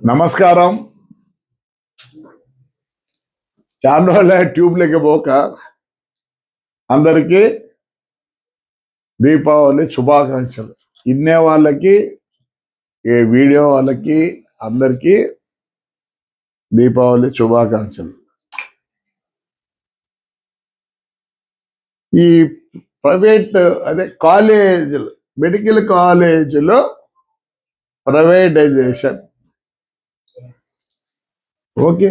నమస్కారం. చాలా రోజుల ట్యూబ్లకి పోక అందరికీ దీపావళి శుభాకాంక్షలు. ఇన్నే వాళ్ళకి, ఈ వీడియో వాళ్ళకి అందరికీ దీపావళి శుభాకాంక్షలు. ఈ ప్రైవేట్ కాలేజీలు, మెడికల్ కాలేజీలో ప్రైవేటైజేషన్ ఓకే,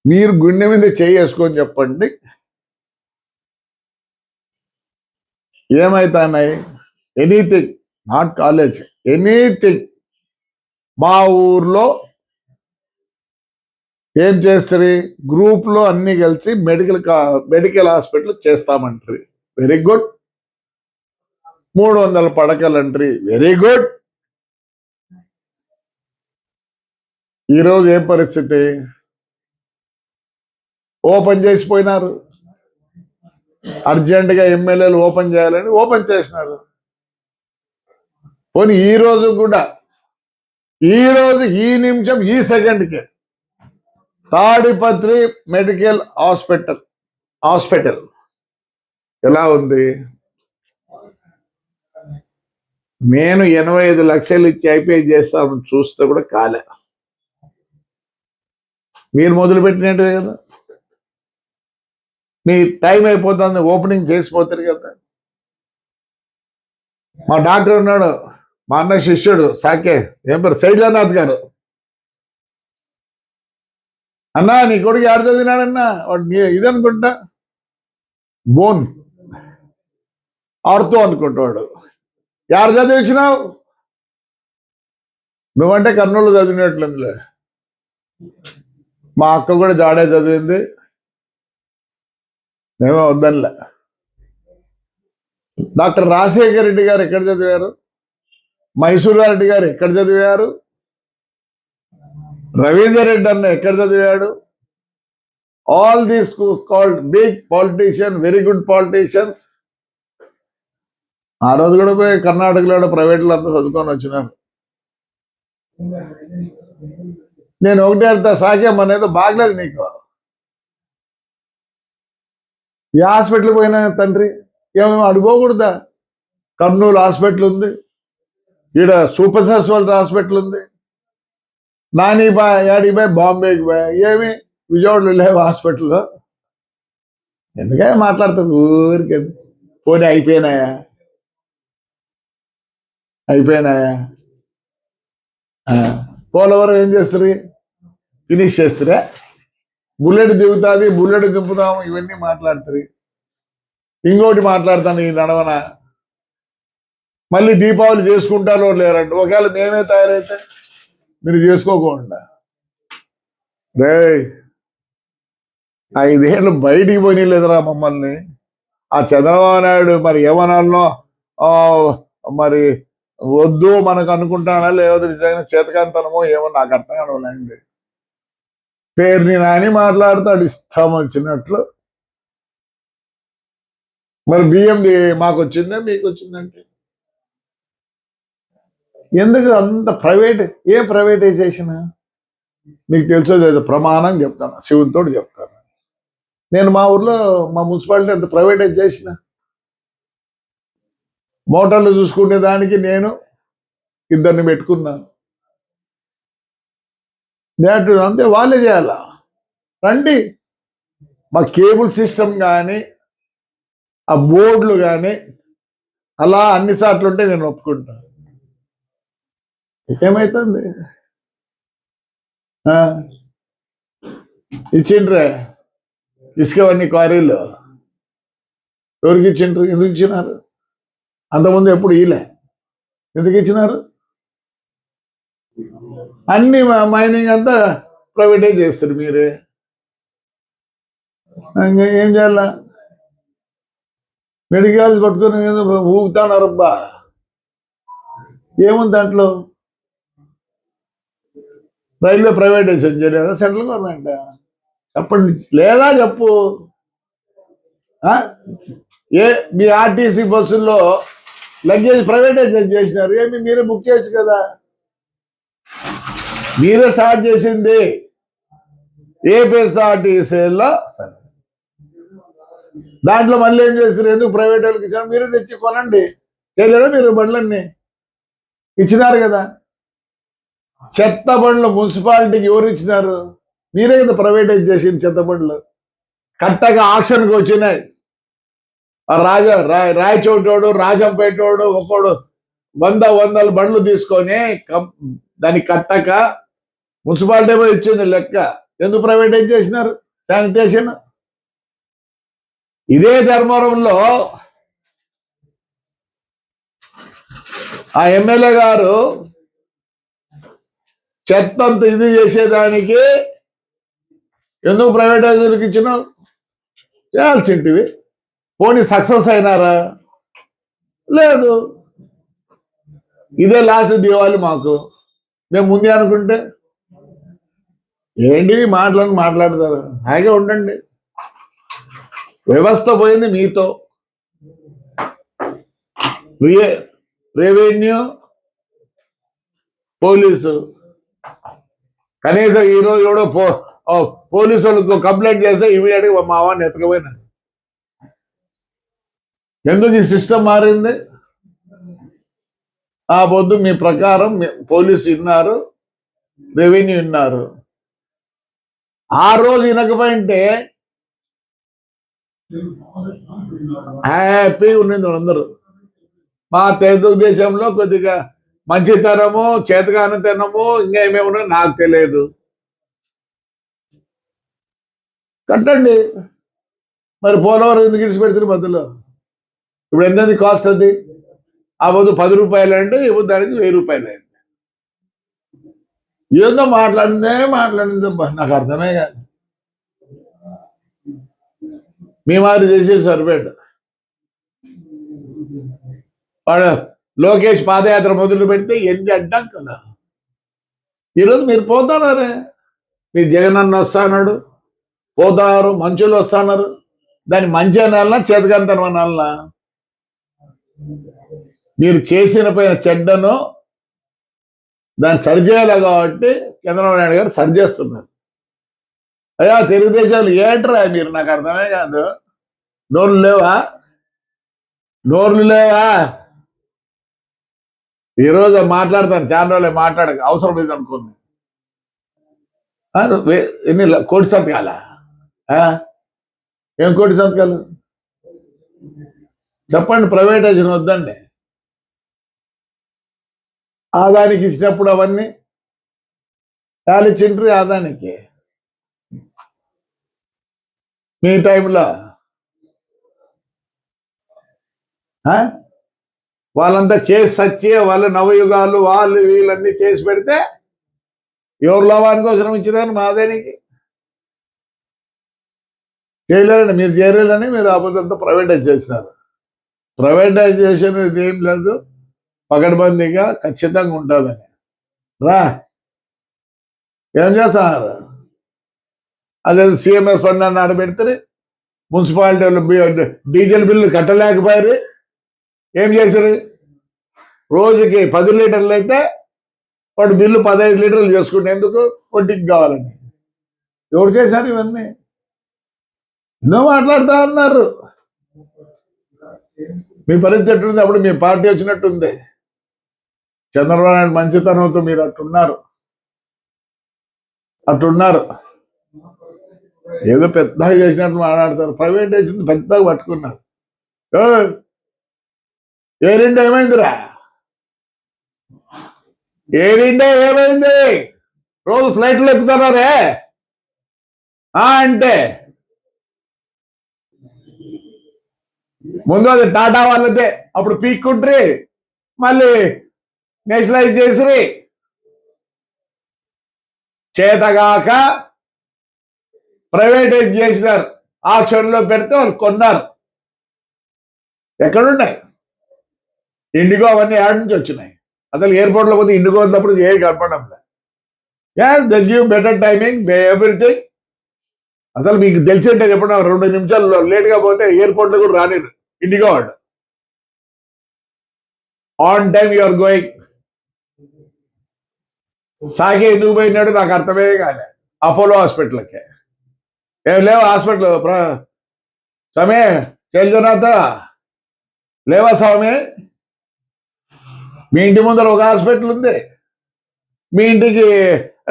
మీరు గుండె మీద చేసుకొని చెప్పండి, ఏమైతున్నాయి? Anything, not college, anything. మా ఊర్లో ఏం చేస్తారు? గ్రూప్లో అన్ని కలిసి మెడికల్ హాస్పిటల్ చేస్తామంటారు. Very good. 300 పడకలు అంటారు. Very good. ఈరోజు ఏ పరిస్థితి? ఓపెన్ చేసిపోయినారు. అర్జెంటుగా ఎమ్మెల్యేలు ఓపెన్ చేయాలని ఓపెన్ చేసినారు. పోనీ ఈ రోజు కూడా, ఈ నిమిషం, ఈ సెకండ్కి తాడిపత్రి మెడికల్ హాస్పిటల్ ఎలా ఉంది? నేను 85 లక్షలు ఇచ్చి ఐపీఐ చేస్తామని చూస్తే కూడా కాలే. మీరు మొదలుపెట్టినట్టు కదా, మీ టైం అయిపోతుంది, ఓపెనింగ్ చేసిపోతారు కదా. మా డాక్టర్ ఉన్నాడు, మా అన్న శిష్యుడు సాకే, ఏం పేరు, శైలనాథ్ గారు. అన్నా నీ కొడుకు ఎవరు చదివినాడన్నా? వాడు ఇదనుకుంటా, బోన్ ఆడుతూ అనుకుంటాడు. ఎవరు చదివించినావు? నువ్వంటే కర్నూలు చదివినట్లుందిలే. మా అక్క కూడా జాడే చదివింది, మేమే వద్దనిలే. డాక్టర్ రాజశేఖర రెడ్డి గారు ఎక్కడ చదివారు? మైసూరారెడ్డి గారు ఎక్కడ చదివారు? రవీందర్ రెడ్డి అన్న ఎక్కడ చదివాడు? All these called big politician, very good politicians. ఆ రోజు కూడా పోయి కర్ణాటకలో ప్రైవేట్లో అంతా చదువుకొని వచ్చినారు. నేను ఒకటే అర్థా, సాకే మన ఏదో బాగలేదు నీకు. ఏ హాస్పిటల్కి పోయినా తండ్రి, ఏమేమో అడుకోకూడదా? కర్నూలు హాస్పిటల్ ఉంది, ఈడ సూపర్ స్పెషాలిటీ హాస్పిటల్ ఉంది. నాని బాయ్ యాడికి బాయ్, బాంబేకి బాయ్, ఏమి విజయవాడలో లేవు హాస్పిటల్లో. ఎందుకే మాట్లాడుతుంది ఊరికి? పోనీ అయిపోయినాయా? పోలవరం ఏం చేస్తారు? ఫినిష్ చేస్తారా? బుల్లెట్ దిగుతుంది, బుల్లెట్ దింపుదాము, ఇవన్నీ మాట్లాడతారు. ఇంకోటి మాట్లాడతాను, ఈ నడవన మళ్ళీ దీపావళి చేసుకుంటారో లేరంట. ఒకవేళ మేమే తయారైతే మీరు చేసుకోకుండా, రే 5 ఏళ్ళు బయటికి పోనీలేదురా మమ్మల్ని. ఆ చంద్రబాబు నాయుడు మరి ఏమనాలనో, మరి వద్దు మనకు అనుకుంటాడా, లేకపోతే నిజంగా చేతకాంతనమో ఏమో నాకు అర్థం కావలేండి. పేరుని నాని మాట్లాడతాడు ఇష్టం వచ్చినట్లు. మరి బియ్యంది మాకు వచ్చిందే, మీకు వచ్చిందంటే ఎందుకు అంత ప్రైవేట్? ఏ ప్రైవేటైజేషన్? మీకు తెలుసో ప్రమాణం చెప్తాను, శివునితో చెప్తాను. నేను మా ఊర్లో మా మున్సిపాలిటీ అంత ప్రైవేటైజ్ చేసిన. మోటార్లు చూసుకునే దానికి నేను 2 పెట్టుకున్నాను. అంతే, వాళ్ళే చేయాలా? రండి, మా కేబుల్ సిస్టమ్ కానీ, ఆ బోర్డులు కానీ అలా అన్ని సార్లు ఉంటే నేను ఒప్పుకుంటాను. ఏమైతుంది? ఇచ్చిండ్రే ఇసుకవన్నీ క్వారీలు. ఎవరికి ఇచ్చిండ్రు? ఎందుకు ఇచ్చినారు? అంతకుముందు ఎప్పుడు ఈలే. ఎందుకు ఇచ్చినారు? అన్ని మైనింగ్ అంతా ప్రైవేటైజ్ చేస్తారు మీరే. ఏం చేయాలా? మెడికల్స్ పట్టుకుని ఊగుతానరబ్బా. ఏముంది దాంట్లో? రైల్వే ప్రైవేటైజేషన్ చేయలేదా సెంట్రల్ గవర్నమెంట్? చెప్పండి, లేదా చెప్పు. మీ ఆర్టీసీ బస్సుల్లో లగేజ్ ప్రైవేటైజేషన్ చేసినారు, ఏమి మీరే బుక్ చేయొచ్చు కదా. మీరే స్టార్ట్ చేసింది ఏపీఎస్ఆర్టీసీలో. దాంట్లో మళ్ళీ ఏం చేస్తారు, ఎందుకు ప్రైవేట్ వాళ్ళకి ఇచ్చారు, మీరే తెచ్చి కొనండి. చేయలేదా మీరు బండ్లన్నీ ఇచ్చినారు కదా. చెత్త బండ్లు మున్సిపాలిటీకి ఎవరు ఇచ్చినారు, మీరే కదా ప్రైవేటైజ్ చేసింది చెత్త బండ్లు. కట్టగా ఆక్షన్కి వచ్చినాయి. రాయచోటోడు రాజంపేటోడు ఒకడు వందల బండ్లు తీసుకొని దాన్ని కట్టక మున్సిపాలిటీ ఇచ్చింది లెక్క. ఎందుకు ప్రైవేటైజ్ చేసినారు శానిటేషన్? ఇదే ధర్మవరంలో ఆ ఎమ్మెల్యే గారు చెత్తంత ఇది చేసేదానికి ఎందుకు ప్రైవేటైజర్కి ఇచ్చినావు? చేయాల్సింటివి. పోనీ సక్సెస్ అయినారా? లేదు. ఇదే లాస్ట్ దివాలి మాకు. మేము ముందే అనుకుంటే ఏంటివి మాట్లాడతారు. హాయిగా ఉండండి. వ్యవస్థ పోయింది మీతో. Revenue, police. కనీసం ఈరోజు కూడా పోలీసు వాళ్ళకు కంప్లైంట్ చేస్తే ఇమీడియట్గా మా వాడిని ఎత్తకపోయినా. ఎందుకు ఈ సిస్టమ్ మారింది? ఆ పొద్దు మీ ప్రకారం పోలీసు విన్నారు, రెవెన్యూ విన్నారు. ఆ రోజు వినకపోయింటే హ్యాపీగా ఉండింది అందరూ. మా తెలుగుదేశంలో కొద్దిగా మంచితనము, చేతగానితనము, ఇంకా ఏమేమో నాకు తెలియదు. కట్టండి. మరి పోలవరం ఎందుకు ఇడిచిపెడుతుంది మధ్యలో? ఇప్పుడు ఎంత కాస్ట్ అది? ఆ పొద్దు 10 రూపాయలు అంటే ఇప్పుడు దానికి 1000 రూపాయలు అయింది. ఏందో మాట్లాడిందబ్బా, నాకు అర్థమే కాదు. మీ మాదిరి చేసేది సరిపోయాడు. వాడు లోకేష్ పాదయాత్ర మొదలు పెడితే ఎన్ని అడ్డాం కదా. ఈరోజు మీరు పోతున్నారే, మీ జగన్ అన్న వస్తాడు, పోతున్నారు, మంచులు వస్తున్నారు. దాన్ని మంచి అనాలన్నా చేతకంతనం అనాలన్నా? మీరు చేసిన పైన చెడ్డను దాన్ని సరిచేయాలి కాబట్టి చంద్రబాబు నాయుడు గారు సరిచేస్తున్నారు. అయ్యా తెలుగుదేశాలు ఏంట్రా మీరు, నాకు అర్థమే కాదు. నోర్లు లేవా? ఈరోజు మాట్లాడతాను, చాలా రోజులే మాట్లాడక, అవసరం లేదు అనుకోండి. ఎన్ని కోటి సంతకాలా? ఏం కోటి సంతకాలు చెప్పండి. ప్రైవేటైజేషన్ వద్దండి. ఆదానికి ఇచ్చినప్పుడు అవన్నీ ఇచ్చిండ్రి. ఆదానికి మీ టైంలో వాళ్ళంతా చేసి సచ్చి వాళ్ళు నవయుగాలు వాళ్ళు వీళ్ళన్నీ చేసి పెడితే ఎవరు లాభానికి అవసరం ఇచ్చేదాన్ని మాదానికి చేయలేరండి. మీరు చేయలేరని మీరు అబద్ధంతా ప్రైవేటైజ్ చేసినారు. ప్రైవేటైజేషన్ ఏం లేదు, పకడ్బందీగా ఖచ్చితంగా ఉంటుందని. ఏం చేస్తున్నారు? అదే సిఎంఎస్ ఫండ్ అని ఆడబెడితే మున్సిపాలిటీ వాళ్ళు డీజిల్ బిల్లు కట్టలేకపోయారు. ఏం చేశారు? రోజుకి 10 లీటర్లు అయితే వాడు బిల్లు 15 లీటర్లు చేసుకుంటే ఎందుకు? వడ్డీకి కావాలని. ఎవరు చేశారు ఇవన్నీ? ఎన్నో మాట్లాడుతూ ఉన్నారు. మీ పరిస్థితి ఎట్టుంది? అప్పుడు మీ పార్టీ వచ్చినట్టుంది. చంద్రబాబు నాయుడు మంచితనంతో మీరు అట్టున్నారు. ఏదో పెద్దగా చేసినట్టు మాట్లాడతారు. ప్రైవేటైజేషన్ పెద్దగా పట్టుకున్నారు. ఎయిర్ ఇండియా ఏమైందిరా? ఎయిర్ ఇండియా ఏమైంది? రోజు ఫ్లైట్లు ఎక్కుతున్నారే అంటే ముందు అది టాటా వాళ్ళదే, అప్పుడు పీక్కుంట్రీ, మళ్ళీ నేషనలైజ్ చేసి చేతగాక ప్రైవేటైజ్ చేసినారు. ఆక్షన్లో పెడితే వాళ్ళు కొన్నారు. ఎక్కడున్నాయి ఇండిగో? అవన్నీ యాడ్ నుంచి వచ్చినాయి. అసలు ఎయిర్పోర్ట్లో పోతే ఇండిగో ఉన్నప్పుడు ఏ కనపడం లేదు. They give better timing, everything. అసలు మీకు తెలిసింటే చెప్పండి, 2 నిమిషాల్లో లేట్గా పోతే ఎయిర్పోర్ట్లో కూడా రానిరు ఇండిగో వాడు. On time you are going. సాకి ఎందుకు పోయినాడు నాకు అర్థమే కాలే. అపోలో హాస్పిటల్కి ఏం లేవు హాస్పిటల్ స్వామి చైల్జనాథ లేవా స్వామి? మీ ఇంటి ముందర ఒక హాస్పిటల్ ఉంది, మీ ఇంటికి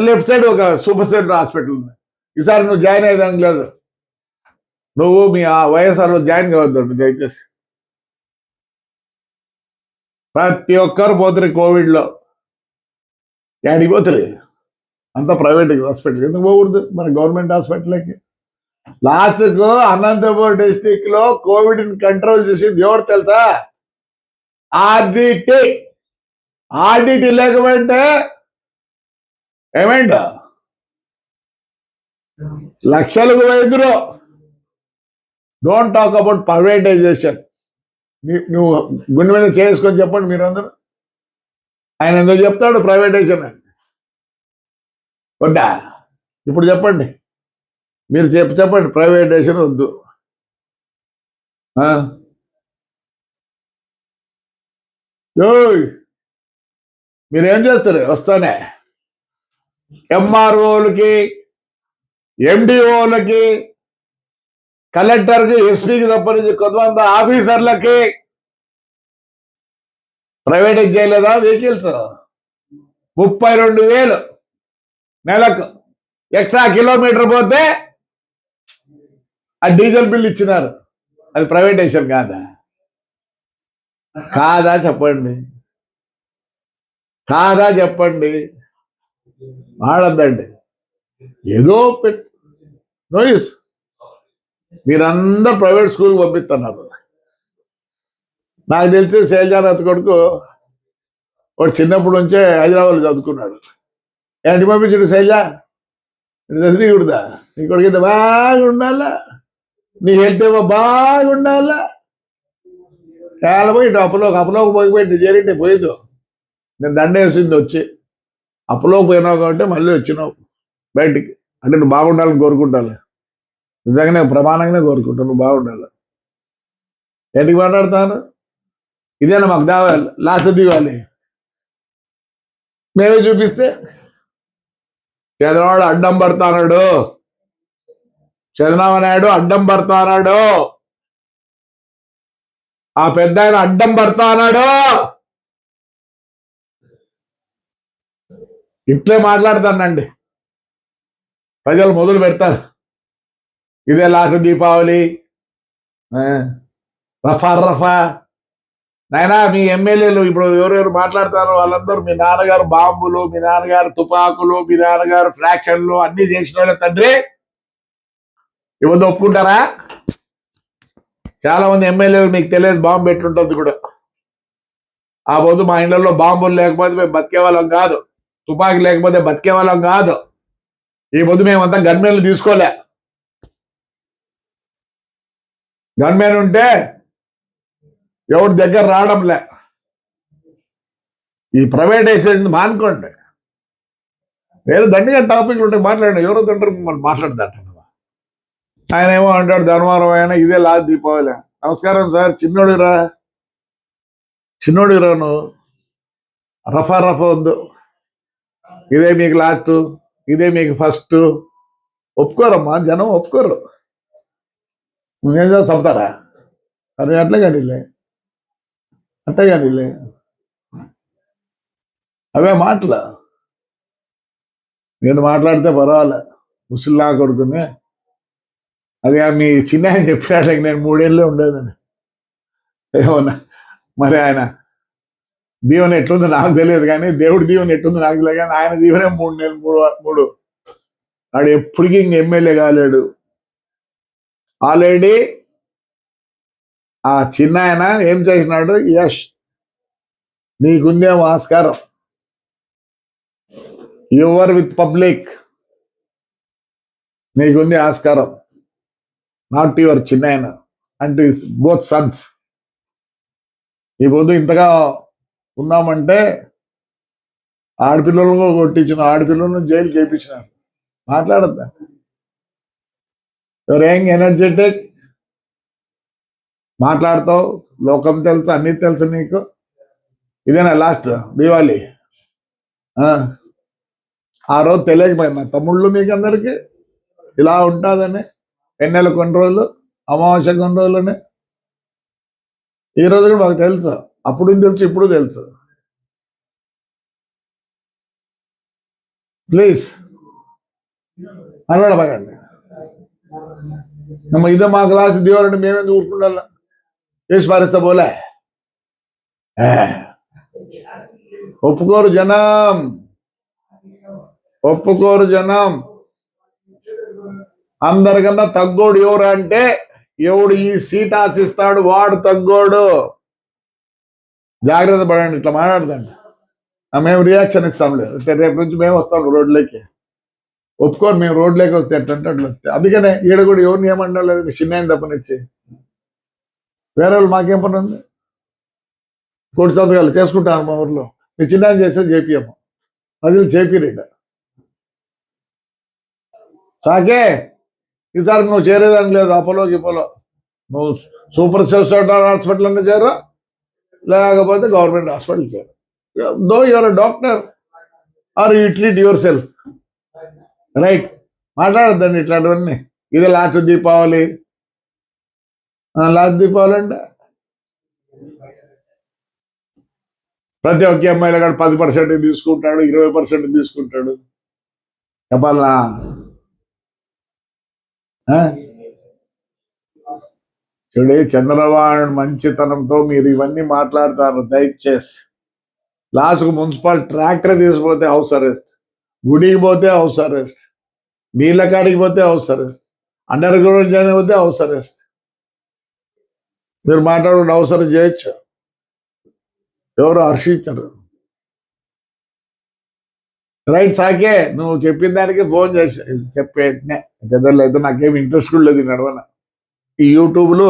లెఫ్ట్ సైడ్ ఒక సూపర్ సెంటర్ హాస్పిటల్ ఉంది. ఈసారి నువ్వు జాయిన్ అయ్యేదానికి లేదు, నువ్వు మీ వైఎస్ఆర్లో జాయిన్ కావద్దండి దయచేసి. ప్రతి ఒక్కరు పోతారు కోవిడ్లో, యాడికి పోతారు? అంతా ప్రైవేట్ హాస్పిటల్, ఎందుకు పోకూడదు మన గవర్నమెంట్ హాస్పిటల్కి? లాస్ట్కు అనంతపురం డిస్టిక్ లో కోవిడ్ కంట్రోల్ చేసింది ఎవరు తెలుసా? ఆర్డిటి. ఆర్డిటి లేకపోతే ఏమైంది? లక్షలకు వైద్యులు. Don't talk about privatization. నువ్వు గుండె మీద చేసుకొని చెప్పండి మీరందరూ. ఆయన ఎందుకు చెప్తాడు ప్రైవేటైజేషన్ అని? వద్దా? ఇప్పుడు చెప్పండి, మీరు చెప్పండి ప్రైవేటైజేషన్ వద్దు. మీరేం చేస్తారు? వస్తానే ఎంఆర్ఓలకి, ఎండిఓలకి, కలెక్టర్కి, ఎస్పీకి తప్పనించి కొంతమంది ఆఫీసర్లకి ప్రైవేటైజ్ చేయలేదా వెహికల్స్? 32,000 నెలకు. ఎక్స్ట్రా కిలోమీటర్ పోతే ఆ డీజిల్ బిల్ ఇచ్చినారు. అది ప్రైవేటైజేషన్ కాదా? కాదా చెప్పండి, కాదా చెప్పండి. వాడద్దండి ఏదో నోయిస్. మీరందరూ ప్రైవేట్ స్కూల్కి పంపిస్తున్నారు. నాకు తెలిసి శైలజానాథ్ కొడుకు వాడు చిన్నప్పటి నుంచే హైదరాబాద్లో చదువుకున్నాడు. ఏంటి పంపించాడు శైలజ? చదివికూడదా? నీ కొడుకు అయితే బాగా ఉండాలా, నీ హెల్త్ ఏమో బాగుండాలా. పోయి అప్పులోకి పోయిపోయి చేరింటే పోయేదు. నేను దండేసింది వచ్చి అప్పులోకి పోయినావు కాబట్టి మళ్ళీ వచ్చినావు బయటికి. అంటే నువ్వు బాగుండాలని కోరుకుంటాను, నిజంగానే ప్రమాణంగానే కోరుకుంటాను నువ్వు బాగుండాలి. ఏంటికి మాట్లాడతాను? ఇదేనా మాకు కావాలి? లాస్ట్ దిగాలి మేమే చూపిస్తే చంద్రబాబు అడ్డం పడతాడు, చంద్రబాబు నాయుడు అడ్డం పడతాడు, ఆ పెద్ద ఆయన అడ్డం పడతాడు. ఇట్లే మాట్లాడతానండి, ప్రజలు మొదలు పెడతారు. ఇదే లాస్ట్ దీపావళి, రఫా. నాయనా మీ ఎమ్మెల్యేలు ఇప్పుడు ఎవరెవరు మాట్లాడతారో వాళ్ళందరూ మీ నాన్నగారు బాంబులు, మీ నాన్నగారు తుపాకులు, మీ నాన్నగారు ఫ్రాక్షన్లు అన్ని చేసిన వాళ్ళే తండ్రి. ఇవన్నీ ఒప్పుకుంటారా? చాలా మంది ఎమ్మెల్యేలు మీకు తెలియదు బాంబు పెట్టుంటుంది కూడా. ఆ పొద్దు మా ఇళ్లలో బాంబులు లేకపోతే మేము బతికే వాళ్ళం కాదు, తుపాకీ లేకపోతే బతికే వాళ్ళం కాదు. ఈ పొద్దు మేమంతా గన్మెన్లు తీసుకోలే. గన్మెన్ ఉంటే ఎవరి దగ్గర రావడంలే. ఈ ప్రైవేటైజేషన్ మానుకోండి. వేరే దండిగా టాపిక్లు ఉంటాయి, మాట్లాడండి. ఎవరో తండ్రి మిమ్మల్ని మాట్లాడదంట. ఆయన ఏమో అంటాడు ధర్మవరం ఆయన ఇదే లాస్ట్ దీపావళి. నమస్కారం సార్, చిన్నోడిరా నువ్వు. రఫా వద్దు, ఇదే మీకు లాస్ట్, ఇదే మీకు ఫస్ట్. ఒప్పుకోరమ్మా, జనం ఒప్పుకోరు. నువ్వేం చేస్తా చంపుతారా? అరే అట్లే కానీలే, అవే మాటలు. నేను మాట్లాడితే పర్వాలే, ముసలిలా కొడుకుని. అది మీ చిన్న ఆయన చెప్పినట్లకి నేను 3 ఏళ్ళే ఉండేదని. ఏమన్నా మరి ఆయన దీవెన ఎట్లుందో నాకు తెలియదు, కానీ దేవుడి దీవెన ఎట్లుందో నాకు తెలియదు, కానీ ఆయన దీవెనే 3 నెలలు 3 ఆడు ఎప్పటికీ ఇంక ఎమ్మెల్యే కాలేడు. ఆల్రెడీ ఆ చిన్న ఆయన ఏం చేసినాడు? యష్ నీకుందేమో ఆస్కారం, యువర్ విత్ పబ్లిక్, నీకుంది ఆస్కారం. నాట్ యువర్ చిన్న ఆయన అండ్ బోత్ సన్స్. ఈ పొద్దు ఇంతగా ఉన్నామంటే ఆడపిల్లలను కొట్టించిన, ఆడపిల్లలను జైలు చేయించినారు. మాట్లాడద్దా? యువర్ యంగ్ ఎనర్జెటిక్, మాట్లాడతావు, లోకం తెలుసు, అన్ని తెలుసు నీకు. ఇదేనా లాస్ట్ దివాళీ? ఆ రోజు తెలియకపోయినా తమ్ముళ్ళు మీకు అందరికీ ఇలా ఉంటుందని ఎన్నెల కొన్ని రోజులు అమావాస్య కొన్ని రోజులని ఈ రోజు కూడా మాకు తెలుసు అప్పుడు తెలుసు ఇప్పుడు తెలుసు ప్లీజ్ అనబడకండి ನಮ್ಮ ಇದೇ మా క్లాస్ దేవరంటే మేమేందుకు ఊరుకుండాలా చేసి పారిస్తా పోలే ఒప్పుకోరు జనం ఒప్పుకోరు జనం అందరికన్నా తగ్గోడు ఎవరు అంటే ఎవడు ఈ సీట్ ఆశిస్తాడు వాడు తగ్గోడు జాగ్రత్త పడండి ఇట్లా మాట్లాడదండి మేము రియాక్షన్ ఇస్తాంలే రేపు నుంచి మేము వస్తాం రోడ్లోకి ఒప్పుకోరు మేము రోడ్లోకి వస్తే ఎట్లంటే అట్లా వస్తే అందుకనే ఈడ కూడా ఎవరిని ఏమన్నా లేదు మీ చిన్న తప్పనిచ్చి వేరే వాళ్ళు మాకేం పని ఉంది కోటి సంతకాలు చేసుకుంటాను మా ఊర్లో మీ చిన్న చేస్తే చేపియము అది చేపిరీడ సాకే ఈసారి నువ్వు చేరేదానికి లేదు అపోలో గిపోలో నువ్వు సూపర్ స్పెషాలిటీ హాస్పిటల్ అన్నీ చేరు లేకపోతే గవర్నమెంట్ హాస్పిటల్ చేరు though your doctor are you treat yourself right మాట్లాడద్దండి ఇట్లాంటివన్నీ ఇది లాస్ట్ దీపావళి అంటే ప్రతి ఒక్క అమ్మాయిలో కూడా 10% తీసుకుంటాడు 20% తీసుకుంటాడు చెప్పాలా చూడే చంద్రబాబు మంచితనంతో మీరు ఇవన్నీ మాట్లాడతారు దయచేసి లాస్ట్కు మున్సిపల్ ట్రాక్టర్ తీసుకుపోతే హౌస్ అరెస్ట్ గుడికి పోతే హౌస్ అరెస్ట్ నీళ్ళ కాడికి పోతే house arrest under ground join పోతే హౌస్ అరెస్ట్ మీరు మాట్లాడుకుంటే అవసరం చేయొచ్చు ఎవరు హర్షించరు రైట్ సాకే నువ్వు చెప్పిన దానికి ఫోన్ చేసి చెప్పేటనే పెద్దలు అయితే నాకేం ఇంట్రెస్ట్ కూడా లేదు నడవన ఈ యూట్యూబ్లో